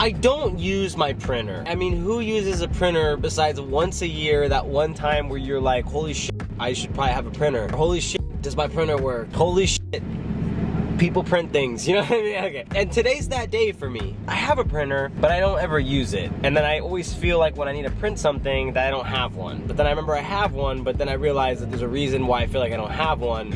I don't use my printer. I mean, who uses a printer besides once a year, that one time where you're like, holy shit, I should probably have a printer. Holy shit, does my printer work? Holy shit, people print things, you know what I mean? Okay. And today's that day for me. I have a printer, but I don't ever use it. And then I always feel like when I need to print something that I don't have one. But then I remember I have one, but then I realize that there's a reason why I feel like I don't have one.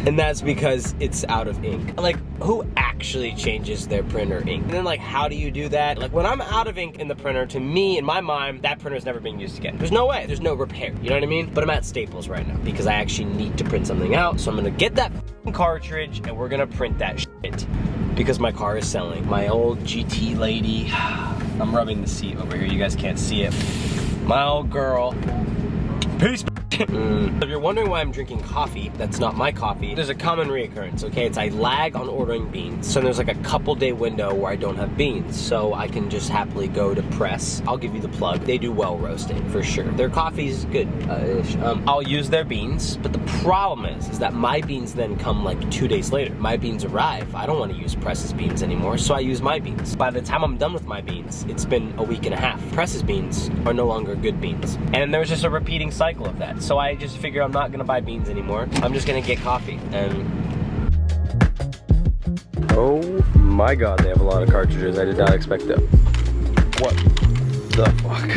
And that's because it's out of ink. Like, who actually changes their printer ink? And then like, how do you do that? Like, when I'm out of ink in the printer, to me, in my mind, that printer's never being used again. There's no way, there's no repair, you know what I mean? But I'm at Staples right now because I actually need to print something out. So I'm gonna get that cartridge and we're gonna print that shit because my car is selling. My old GT lady, I'm rubbing the seat over here, you guys can't see it. My old girl. Peace. If you're wondering why I'm drinking coffee, that's not my coffee. There's a common reoccurrence, okay? It's I lag on ordering beans. So there's like a couple day window where I don't have beans. So I can just happily go to Press. I'll give you the plug. They do well roasting, for sure. Their coffee's good. I'll use their beans, but the problem is that my beans then come like 2 days later. My beans arrive. I don't want to use Press's beans anymore, so I use my beans. By the time I'm done with my beans, it's been a week and a half. Press's beans are no longer good beans. And there's just a repeating cycle of that. So I just figure I'm not gonna buy beans anymore. I'm just gonna get coffee. And oh my god, they have a lot of cartridges. I did not expect that. What the fuck?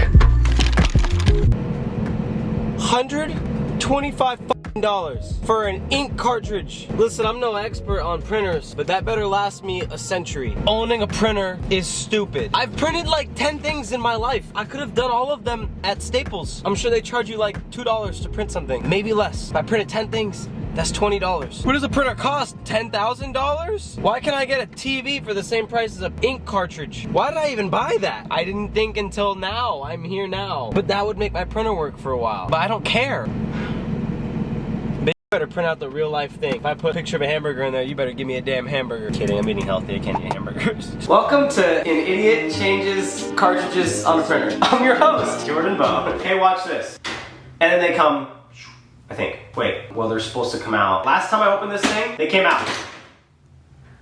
$125 for an ink cartridge. Listen, I'm no expert on printers, but that better last me a century. Owning a printer is stupid. I've printed like 10 things in my life. I could have done all of them at Staples. I'm sure they charge you like $2 to print something, maybe less. If I printed 10 things, that's $20. What does a printer cost? $10,000? Why can't I get a TV for the same price as an ink cartridge? Why did I even buy that? I didn't think until now. I'm here now. But that would make my printer work for a while. But I don't care. You better print out the real life thing. If I put a picture of a hamburger in there, you better give me a damn hamburger. Kidding, I'm eating healthy, I can't eat hamburgers. Welcome to An Idiot Changes Cartridges on a Printer. I'm your host, Jordan Bo. Hey, watch this. And then they come, I think. Wait, well, they're supposed to come out. Last time I opened this thing, they came out.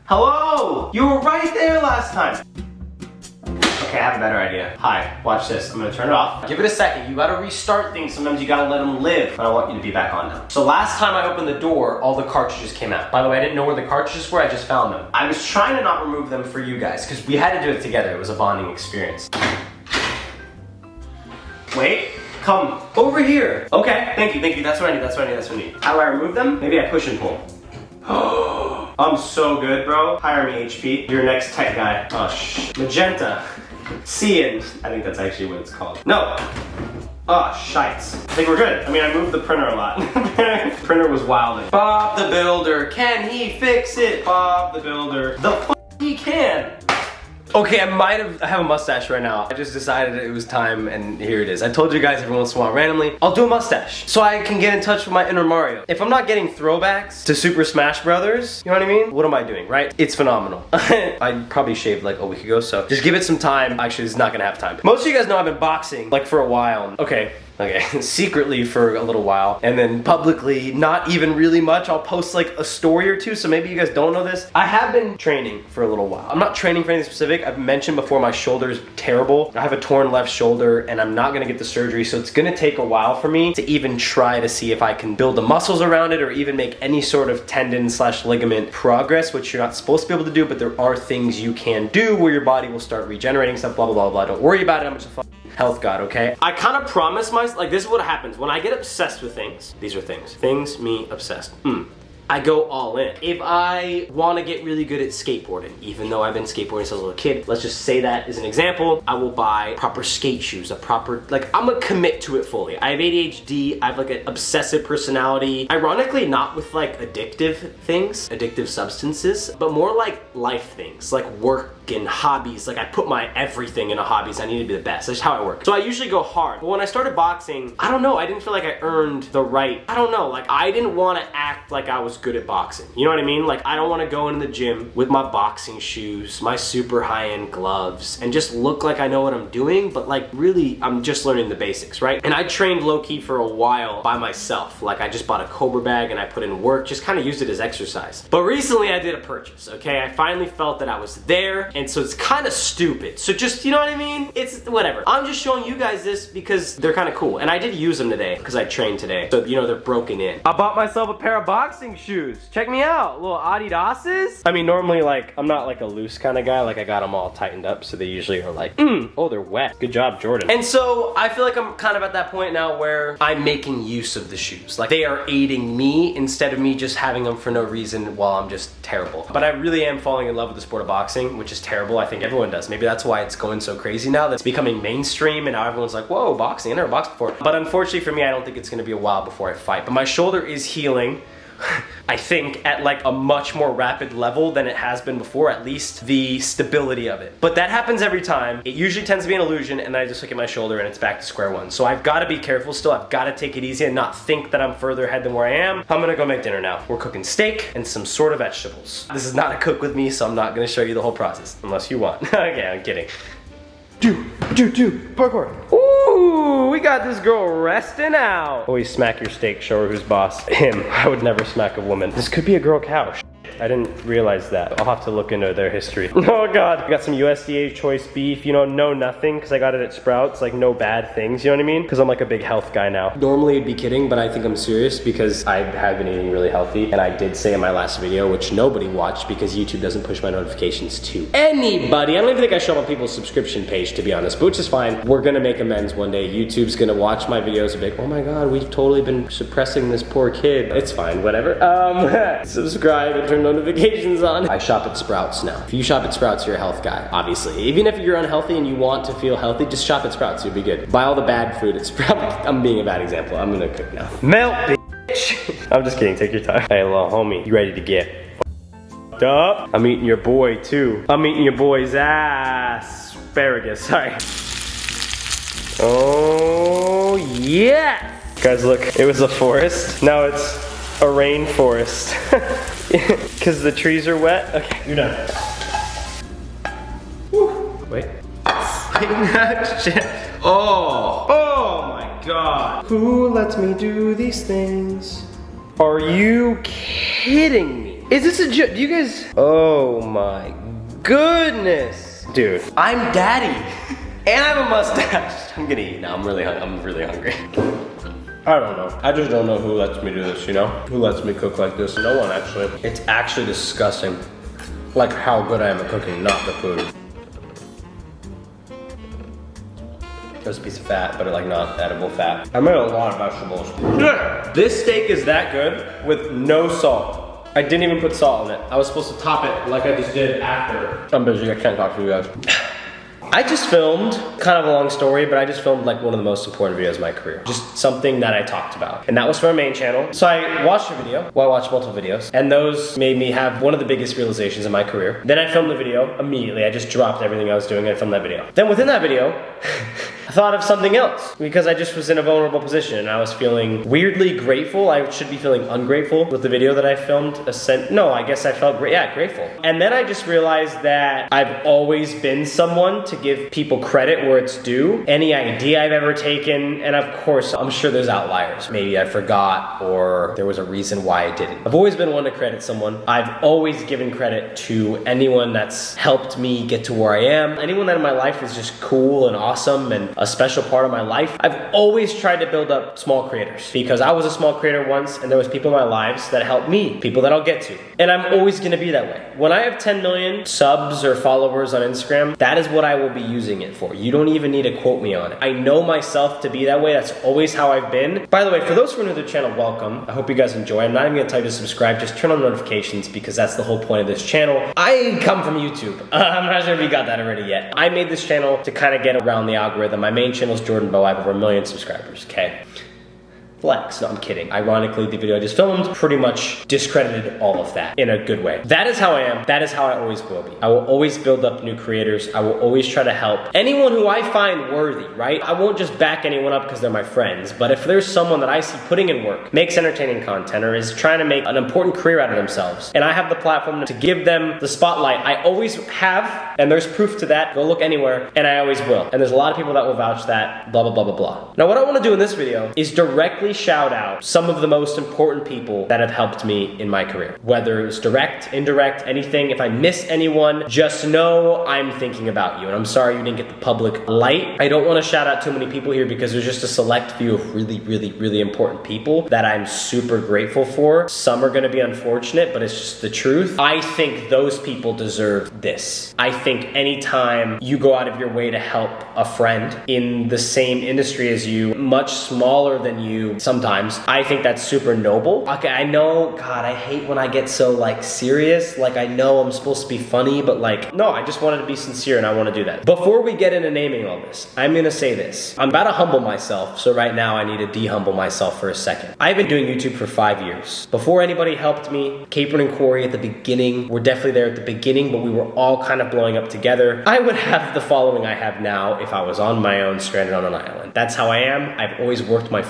Hello! You were right there last time. Okay, I have a better idea. Hi, watch this. I'm gonna turn it off. Give it a second. You gotta restart things. Sometimes you gotta let them live. But I want you to be back on now. So last time I opened the door, all the cartridges came out. By the way, I didn't know where the cartridges were. I just found them. I was trying to not remove them for you guys because we had to do it together. It was a bonding experience. Wait. Come over here. Okay, thank you. That's what I need, that's what I need. How do I remove them? Maybe I push and pull. Oh, I'm so good, bro. Hire me, HP. You're next tech guy. Oh, Magenta. Cyan. I think that's actually what it's called. No. Oh, shites. I think we're good. I mean, I moved the printer a lot. Printer was wilding. Bob the Builder. Can he fix it? Bob the Builder. The f he can. Okay, I have a mustache right now. I just decided it was time and here it is. I told you guys every once in a while randomly, I'll do a mustache so I can get in touch with my inner Mario. If I'm not getting throwbacks to Super Smash Brothers, you know what I mean? What am I doing, right? It's phenomenal. I probably shaved like a week ago, so just give it some time. Actually, it's not gonna have time. Most of you guys know I've been boxing like for a while. Okay, secretly for a little while, and then publicly, not even really much. I'll post like a story or two, so maybe you guys don't know this. I have been training for a little while. I'm not training for anything specific. I've mentioned before my shoulder's terrible. I have a torn left shoulder, and I'm not gonna get the surgery, so it's gonna take a while for me to even try to see if I can build the muscles around it or even make any sort of tendon/ligament progress, which you're not supposed to be able to do, but there are things you can do where your body will start regenerating stuff, blah, blah, blah, blah. Don't worry about it, I'm just a health god, okay? I kind of promise myself, like this is what happens when I get obsessed with things. These are things. Things, me, obsessed. I go all in. If I want to get really good at skateboarding, even though I've been skateboarding since I was a little kid, let's just say that as an example, I will buy proper skate shoes, I'm gonna commit to it fully. I have ADHD, I have like an obsessive personality. Ironically, not with like addictive things, addictive substances, but more like life things, like work and hobbies. Like I put my everything into hobbies. I need to be the best. That's how I work. So I usually go hard. But when I started boxing, I don't know, I didn't feel like I earned the right, I don't know, like I didn't want to act like I was good at boxing. You know what I mean? Like I don't want to go into the gym with my boxing shoes, my super high-end gloves, and just look like I know what I'm doing, but like really I'm just learning the basics, right? And I trained low-key for a while by myself. Like I just bought a Cobra bag and I put in work, just kind of used it as exercise. But recently I did a purchase, okay? I finally felt that I was there. and so it's kind of stupid. So just, you know what I mean? It's whatever. I'm just showing you guys this because they're kind of cool. And I did use them today because I trained today. So, you know, they're broken in. I bought myself a pair of boxing shoes. Check me out, little Adidas's. I mean, normally, like, I'm not like a loose kind of guy. Like, I got them all tightened up, so they usually are like, oh, they're wet. Good job, Jordan. And so I feel like I'm kind of at that point now where I'm making use of the shoes. Like, they are aiding me instead of me just having them for no reason while I'm just terrible. But I really am falling in love with the sport of boxing, which is terrible. I think everyone does. Maybe that's why it's going so crazy now. That's becoming mainstream, and now everyone's like, whoa, boxing, I never boxed before. But unfortunately for me, I don't think it's gonna be a while before I fight. But my shoulder is healing. I think at like a much more rapid level than it has been before, at least the stability of it. But that happens every time. It usually tends to be an illusion, and then I just look at my shoulder and it's back to square one. So I've got to be careful still. I've got to take it easy and not think that I'm further ahead than where I am. I'm gonna go make dinner now. We're cooking steak and some sort of vegetables. This is not a cook with me, so I'm not gonna show you the whole process unless you want. Okay, I'm kidding. Parkour. Ooh, we got this girl resting out. Always smack your steak, show her who's boss. Him. I would never smack a woman. This could be a girl cow. I didn't realize that. I'll have to look into their history. Oh God. I got some USDA choice beef, you know, no nothing, because I got it at Sprouts, like no bad things, you know what I mean? Because I'm like a big health guy now. Normally I'd be kidding, but I think I'm serious because I have been eating really healthy. And I did say in my last video, which nobody watched because YouTube doesn't push my notifications to anybody. I don't even think I show up on people's subscription page, to be honest, but which is fine. We're gonna make amends one day. YouTube's gonna watch my videos and be like, oh my God, we've totally been suppressing this poor kid. It's fine, whatever. Subscribe and turn notifications on. I shop at Sprouts now. If you shop at Sprouts, you're a health guy, obviously. Even if you're unhealthy and you want to feel healthy, just shop at Sprouts, you'll be good. Buy all the bad food at Sprouts. I'm being a bad example. I'm gonna cook now. Melt, bitch. I'm just kidding, take your time. Hey, little homie, you ready to get up? I'm eating your boy too. I'm eating your boy's ass. Asparagus, sorry. Oh, yes. Guys, look, it was a forest. Now it's a rainforest. Because the trees are wet. Okay, you're done. Woo. Wait. Shit. Oh my God. Who lets me do these things? Are you kidding me? Is this a joke? Do you guys? Oh my goodness. Dude, I'm daddy. And I have a mustache. I'm gonna eat now. I'm really hungry. I don't know. I just don't know who lets me do this, you know? Who lets me cook like this? No one, actually. It's actually disgusting. Like how good I am at cooking, not the food. There's a piece of fat, but like not edible fat. I made a lot of vegetables. This steak is that good with no salt. I didn't even put salt in it. I was supposed to top it like I just did after. I'm busy, I can't talk to you guys. I just filmed, kind of a long story, but I just filmed like one of the most important videos of my career. Just something that I talked about. And that was for my main channel. So I watched a video, well, I watched multiple videos, and those made me have one of the biggest realizations in my career. Then I filmed the video immediately. I just dropped everything I was doing and I filmed that video. Then within that video, I thought of something else because I just was in a vulnerable position and I was feeling weirdly grateful. I should be feeling ungrateful with the video that I filmed. No, I guess I felt grateful. And then I just realized that I've always been someone to give people credit where it's due. Any idea I've ever taken, and of course, I'm sure there's outliers. Maybe I forgot or there was a reason why I didn't. I've always been one to credit someone. I've always given credit to anyone that's helped me get to where I am. Anyone that in my life is just cool and awesome and a special part of my life. I've always tried to build up small creators because I was a small creator once and there was people in my lives that helped me, people that I'll get to. And I'm always gonna be that way. When I have 10 million subs or followers on Instagram, that is what I will be using it for. You don't even need to quote me on it. I know myself to be that way. That's always how I've been. By the way, for those who are new to the channel, welcome. I hope you guys enjoy. I'm not even gonna tell you to subscribe, just turn on notifications because that's the whole point of this channel. I come from YouTube. I'm not sure if you got that already yet. I made this channel to kind of get around the algorithm. My main channel is Jordan Bo. I have over 1 million subscribers, okay? Flex. No, I'm kidding. Ironically, the video I just filmed pretty much discredited all of that in a good way. That is how I am. That is how I always will be. I will always build up new creators. I will always try to help anyone who I find worthy, right? I won't just back anyone up because they're my friends, but if there's someone that I see putting in work, makes entertaining content, or is trying to make an important career out of themselves, and I have the platform to give them the spotlight, I always have, and there's proof to that. Go look anywhere, and I always will. And there's a lot of people that will vouch that, blah, blah, blah, blah, blah. Now, what I want to do in this video is directly shout out some of the most important people that have helped me in my career. Whether it's direct, indirect, anything. If I miss anyone, just know I'm thinking about you. And I'm sorry you didn't get the public light. I don't want to shout out too many people here because there's just a select few of really important people that I'm super grateful for. Some are going to be unfortunate, but it's just the truth. I think those people deserve this. I think anytime you go out of your way to help a friend in the same industry as you, much smaller than you sometimes, I think that's super noble. Okay, I know, God, I hate when I get so like serious. Like I know I'm supposed to be funny, but like, no, I just wanted to be sincere and I want to do that. Before we get into naming all this, I'm going to say this. I'm about to humble myself, so right now I need to de-humble myself for a second. I've been doing YouTube for 5 years. Before anybody helped me, Capron and Corey at the beginning were definitely there at the beginning, but we were all kind of blowing up together. I would have the following I have now if I was on my own, stranded on an island. That's how I am. I've always worked my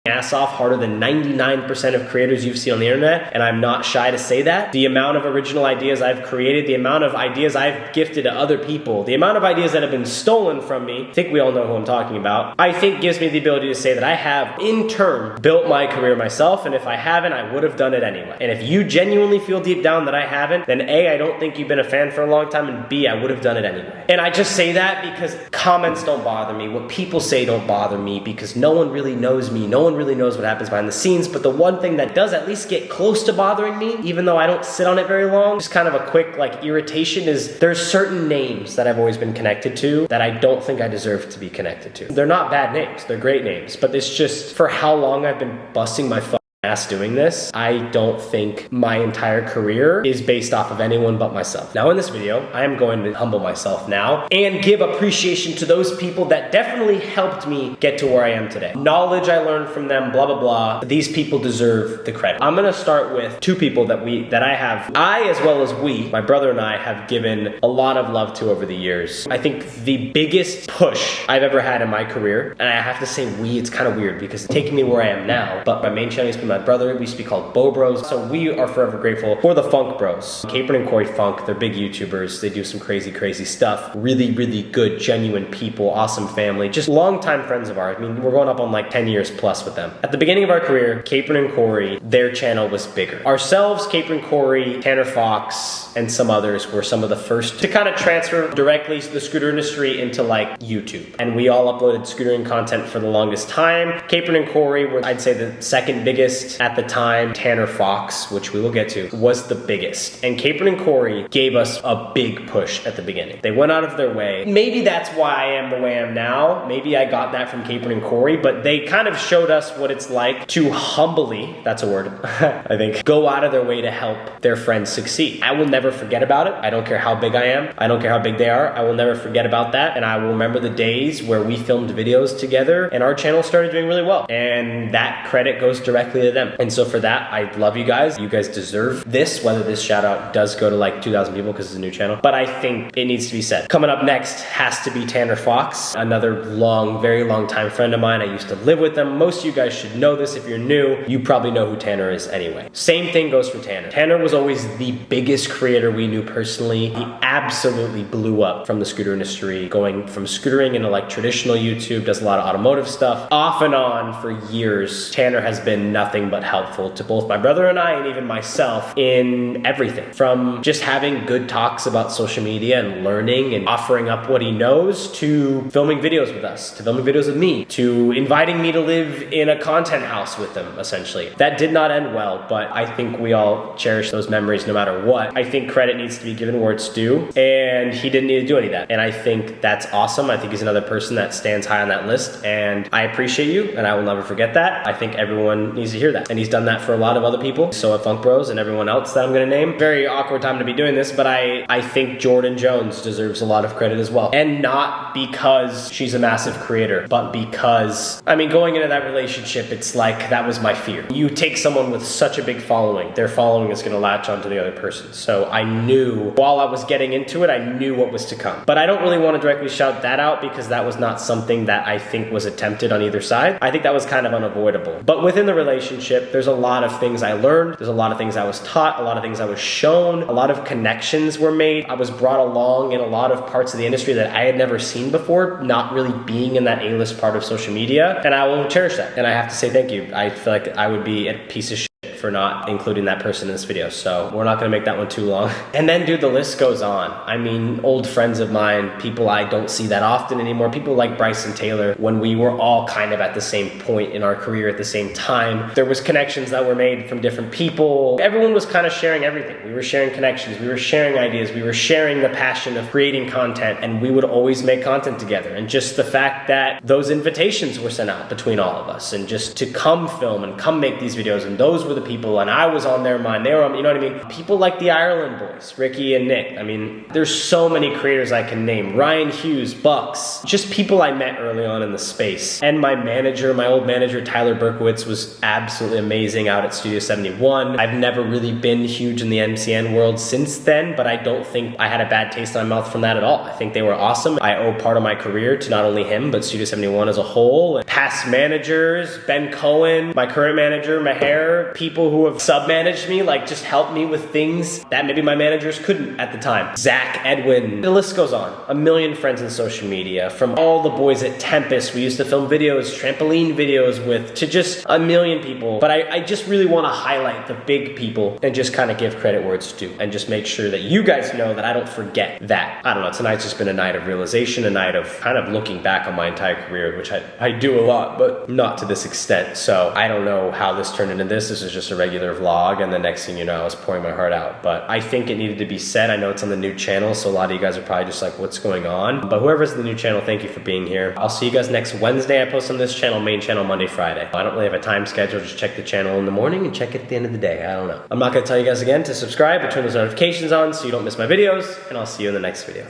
ass off harder than 99% of creators you've seen on the internet, and I'm not shy to say that. The amount of original ideas I've created, the amount of ideas I've gifted to other people, the amount of ideas that have been stolen from me, I think we all know who I'm talking about, I think gives me the ability to say that I have, in turn, built my career myself, and if I haven't, I would have done it anyway. And if you genuinely feel deep down that I haven't, then A, I don't think you've been a fan for a long time, and B, I would have done it anyway. And I just say that because comments don't bother me, what people say don't bother me, because no one really knows me, no one really knows what happens behind the scenes, but the one thing that does at least get close to bothering me, even though I don't sit on it very long, just kind of a quick like irritation, is there's certain names that I've always been connected to that I don't think I deserve to be connected to. They're not bad names, they're great names, but it's just for how long I've been busting my ass doing this, I don't think my entire career is based off of anyone but myself. Now in this video, I am going to humble myself now and give appreciation to those people that definitely helped me get to where I am today. Knowledge I learned from them, blah, blah, blah. These people deserve the credit. I'm gonna start with two people that I as well as my brother and I have given a lot of love to over the years. I think the biggest push I've ever had in my career, and I have to say it's kind of weird because it's taking me where I am now, but my main channel has been my brother. We used to be called Bo Bros. So we are forever grateful for the Funk Bros. Capron and Corey Funk, they're big YouTubers. They do some crazy stuff. Really good, genuine people, awesome family, just longtime friends of ours. I mean, we're going up on like 10 years plus with them. At the beginning of our career, Capron and Corey, their channel was bigger. Ourselves, Capron, Corey, Tanner Fox, and some others were some of the first to kind of transfer directly to the scooter industry into like YouTube. And we all uploaded scootering content for the longest time. Capron and Corey were, I'd say, the second biggest at the time. Tanner Fox, which we will get to, was the biggest. And Capron and Corey gave us a big push at the beginning. They went out of their way. Maybe that's why I am the way I am now. Maybe I got that from Capron and Corey, but they kind of showed us what it's like to humbly, that's a word, I think, go out of their way to help their friends succeed. I will never forget about it. I don't care how big I am. I don't care how big they are. I will never forget about that. And I will remember the days where we filmed videos together and our channel started doing really well. And that credit goes directly to them. And so for that, I love you guys. You guys deserve this, whether this shout out does go to like 2,000 people because it's a new channel. But I think it needs to be said. Coming up next has to be Tanner Fox, another very long time friend of mine. I used to live with them. Most of you guys should know this. If you're new, you probably know who Tanner is anyway. Same thing goes for Tanner. Tanner was always the biggest creator we knew personally. He absolutely blew up from the scooter industry, going from scootering into like traditional YouTube, does a lot of automotive stuff. Off and on for years, Tanner has been nothing but helpful to both my brother and I, and even myself, in everything. From just having good talks about social media and learning and offering up what he knows, to filming videos with us, to filming videos with me, to inviting me to live in a content house with them, essentially. That did not end well, but I think we all cherish those memories no matter what. I think credit needs to be given where it's due, and he didn't need to do any of that. And I think that's awesome. I think he's another person that stands high on that list, and I appreciate you, and I will never forget that. I think everyone needs to hear that. And he's done that for a lot of other people. So at Funk Bros and everyone else that I'm gonna name. Very awkward time to be doing this, but I think Jordan Jones deserves a lot of credit as well. And not because she's a massive creator, but because, I mean, going into that relationship, it's like, that was my fear. You take someone with such a big following, their following is gonna latch onto the other person. So I knew, while I was getting into it, I knew what was to come. But I don't really want to directly shout that out because that was not something that I think was attempted on either side. I think that was kind of unavoidable. But within the relationship, relationship. There's a lot of things I learned. There's a lot of things I was taught, a lot of things I was shown, a lot of connections were made. I was brought along in a lot of parts of the industry that I had never seen before, not really being in that A-list part of social media. And I will cherish that. And I have to say thank you. I feel like I would be a piece of shit for not including that person in this video. So we're not gonna make that one too long. And then dude, the list goes on. I mean, old friends of mine, people I don't see that often anymore, people like Bryson Taylor, when we were all kind of at the same point in our career at the same time, there was connections that were made from different people. Everyone was kind of sharing everything. We were sharing connections, we were sharing ideas, we were sharing the passion of creating content, and we would always make content together. And just the fact that those invitations were sent out between all of us, and just to come film and come make these videos, and those were the people, and I was on their mind, they were on, you know what I mean? People like the Ireland boys, Ricky and Nick. I mean, there's so many creators I can name. Ryan Hughes, Bucks, just people I met early on in the space. And my manager, my old manager, Tyler Berkowitz, was absolutely amazing out at Studio 71. I've never really been huge in the MCN world since then, but I don't think I had a bad taste in my mouth from that at all. I think they were awesome. I owe part of my career to not only him, but Studio 71 as a whole. Past managers, Ben Cohen, my current manager, Maher, people who have sub-managed me, like just helped me with things that maybe my managers couldn't at the time. Zach, Edwin, the list goes on. A million friends in social media, from all the boys at Tempest we used to film videos, trampoline videos with, to just a million people. But I just really want to highlight the big people and just kind of give credit where it's due, and just make sure that you guys know that I don't forget that. I don't know, tonight's just been a night of realization, a night of kind of looking back on my entire career, which I do a lot, but not to this extent. So I don't know how this turned into this. This is just a regular vlog, and the next thing you know, I was pouring my heart out. But I think it needed to be said. I know it's on the new channel, so a lot of you guys are probably just like, what's going on? But whoever's in the new channel, thank you for being here. I'll see you guys next Wednesday. I post on this channel, main channel, Monday, Friday. I don't really have a time schedule. Just check the channel in the morning and check it at the end of the day. I don't know. I'm not gonna tell you guys again to subscribe, but turn those notifications on so you don't miss my videos, and I'll see you in the next video.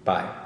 Bye.